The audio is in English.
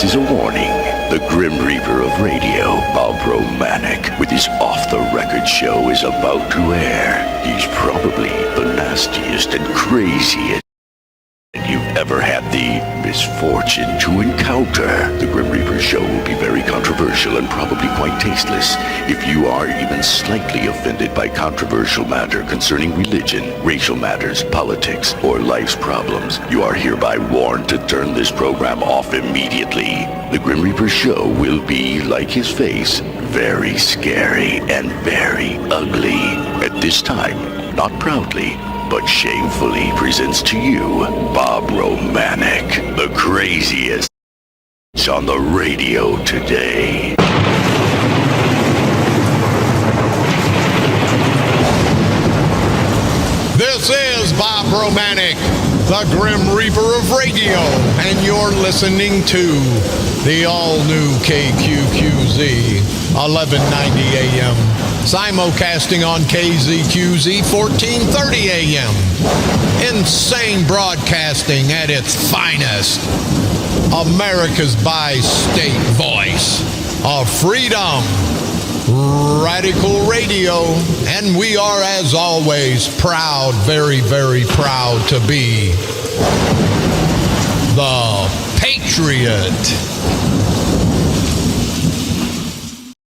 is a warning. The Grim Reaper of radio, Bob Romanik, with his off-the-record show is about to air. He's probably the nastiest and craziest you've ever had the misfortune to encounter. The Grim Reaper show will be very controversial and probably quite tasteless. If you are even slightly offended by controversial matter concerning religion, racial matters, politics, or life's problems, you are hereby warned to turn this program off immediately. The Grim Reaper show will be, like his face, very scary and very ugly. At this time, not proudly, but shamefully presents to you Bob Romanik, the craziest on the radio today. This is Bob Romanik, the Grim Reaper of radio, and you're listening to the all-new KQQZ 1190 AM. Simulcasting on KZQZ 1430 AM. Insane broadcasting at its finest. America's bi-state voice of freedom. Radical radio. And we are, as always, proud, very, very proud to be the Patriot.